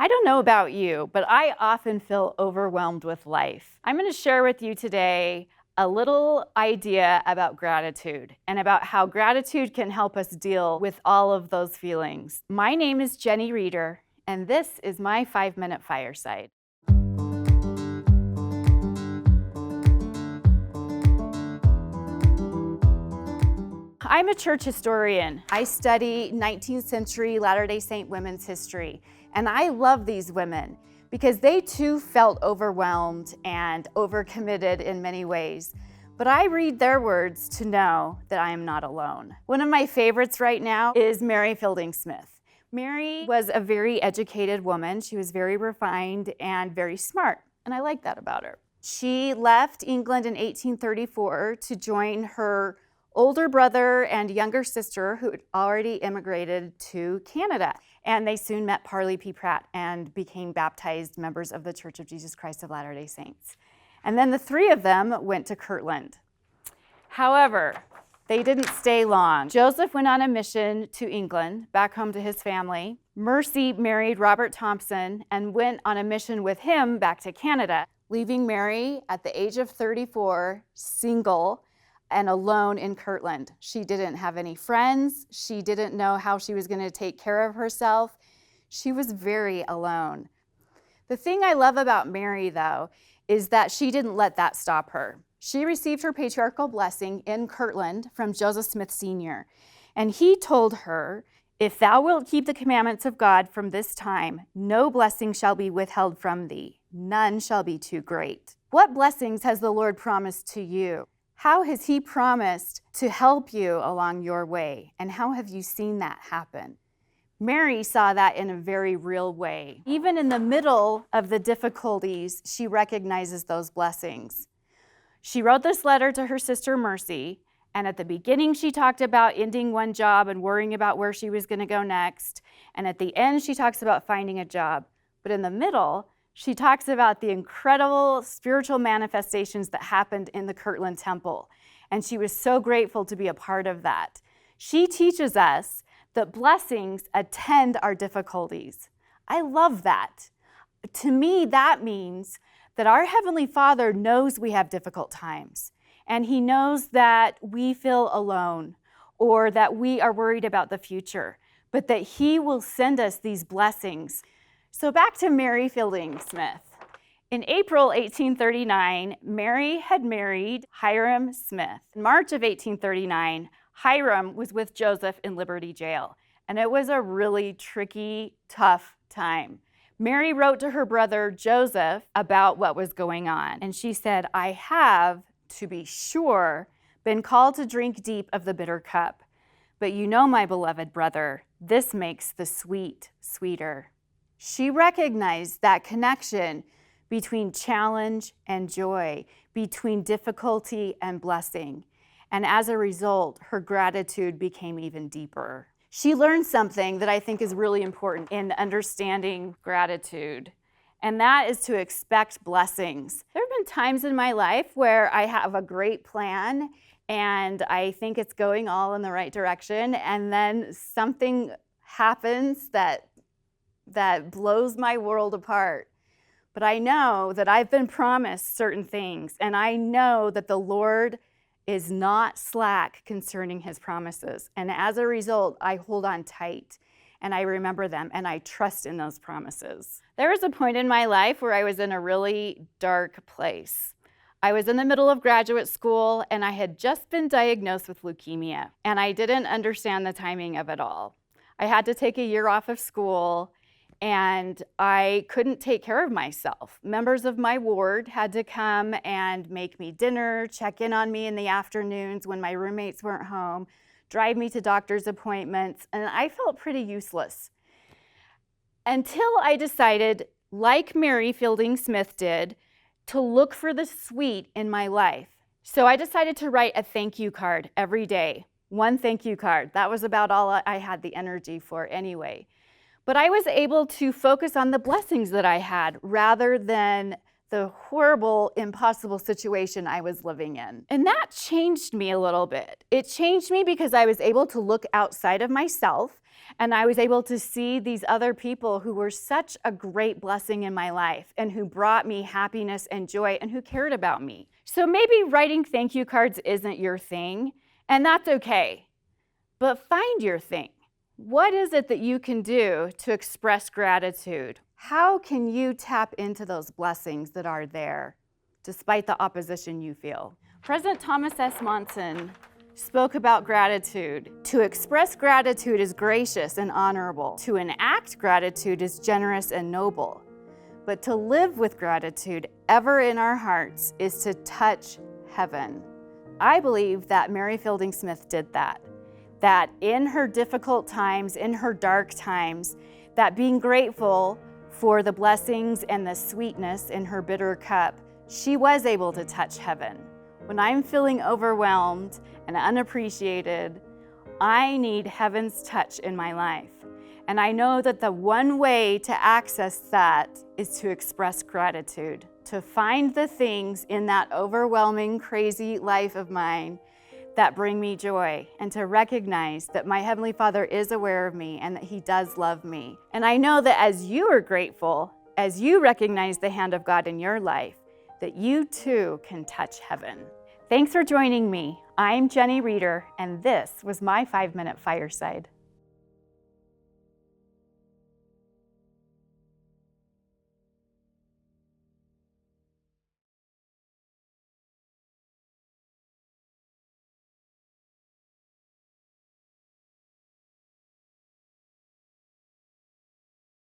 I don't know about you, but I often feel overwhelmed with life. I'm going to share with you today a little idea about gratitude and about how gratitude can help us deal with all of those feelings. My name is Jenny Reeder, and this is my 5-minute fireside. I'm a church historian. I study 19th century Latter-day Saint women's history, and I love these women because they too felt overwhelmed and overcommitted in many ways. But I read their words to know that I am not alone. One of my favorites right now is Mary Fielding Smith. Mary was a very educated woman. She was very refined and very smart, and I like that about her. She left England in 1834 to join her older brother and younger sister who had already immigrated to Canada. And they soon met Parley P. Pratt and became baptized members of the Church of Jesus Christ of Latter-day Saints. And then the three of them went to Kirtland. However, they didn't stay long. Joseph went on a mission to England, back home to his family. Mercy married Robert Thompson and went on a mission with him back to Canada, leaving Mary at the age of 34, single, and alone in Kirtland. She didn't have any friends. She didn't know how she was going to take care of herself. She was very alone. The thing I love about Mary, though, is that she didn't let that stop her. She received her patriarchal blessing in Kirtland from Joseph Smith Sr., and he told her, "If thou wilt keep the commandments of God from this time, no blessing shall be withheld from thee. None shall be too great." What blessings has the Lord promised to you? How has he promised to help you along your way? And how have you seen that happen? Mary saw that in a very real way. Even in the middle of the difficulties, she recognizes those blessings. She wrote this letter to her sister Mercy, and at the beginning she talked about ending one job and worrying about where she was going to go next. And at the end she talks about finding a job. But in the middle, she talks about the incredible spiritual manifestations that happened in the Kirtland Temple, and she was so grateful to be a part of that. She teaches us that blessings attend our difficulties. I love that. To me, that means that our Heavenly Father knows we have difficult times, and He knows that we feel alone or that we are worried about the future, but that He will send us these blessings. So back to Mary Fielding Smith. In April 1839, Mary had married Hiram Smith. In March of 1839, Hiram was with Joseph in Liberty Jail, and it was a really tricky, tough time. Mary wrote to her brother Joseph about what was going on, and she said, "I have, to be sure, been called to drink deep of the bitter cup. But you know, my beloved brother, this makes the sweet sweeter." She recognized that connection between challenge and joy, between difficulty and blessing. And as a result, her gratitude became even deeper. She learned something that I think is really important in understanding gratitude, and that is to expect blessings. There have been times in my life where I have a great plan and I think it's going all in the right direction, and then something happens that blows my world apart. But I know that I've been promised certain things, and I know that the Lord is not slack concerning His promises. And as a result, I hold on tight, and I remember them, and I trust in those promises. There was a point in my life where I was in a really dark place. I was in the middle of graduate school, and I had just been diagnosed with leukemia, and I didn't understand the timing of it all. I had to take a year off of school, and I couldn't take care of myself. Members of my ward had to come and make me dinner, check in on me in the afternoons when my roommates weren't home, drive me to doctor's appointments, and I felt pretty useless. Until I decided, like Mary Fielding Smith did, to look for the sweet in my life. So I decided to write a thank you card every day. One thank you card. That was about all I had the energy for anyway. But I was able to focus on the blessings that I had rather than the horrible, impossible situation I was living in. And that changed me a little bit. It changed me because I was able to look outside of myself And I was able to see these other people who were such a great blessing in my life and who brought me happiness and joy and who cared about me. So maybe writing thank you cards isn't your thing, and that's okay. But find your thing. What is it that you can do to express gratitude? How can you tap into those blessings that are there, despite the opposition you feel? President Thomas S. Monson spoke about gratitude. To express gratitude is gracious and honorable. To enact gratitude is generous and noble. But to live with gratitude ever in our hearts is to touch heaven. I believe that Mary Fielding Smith did that. That in her difficult times, in her dark times, that being grateful for the blessings and the sweetness in her bitter cup, she was able to touch heaven. When I'm feeling overwhelmed and unappreciated, I need heaven's touch in my life. And I know that the one way to access that is to express gratitude, to find the things in that overwhelming, crazy life of mine that bring me joy, and to recognize that my Heavenly Father is aware of me and that He does love me. And I know that as you are grateful, as you recognize the hand of God in your life, that you too can touch heaven. Thanks for joining me. I'm Jenny Reeder, and this was my 5-Minute Fireside.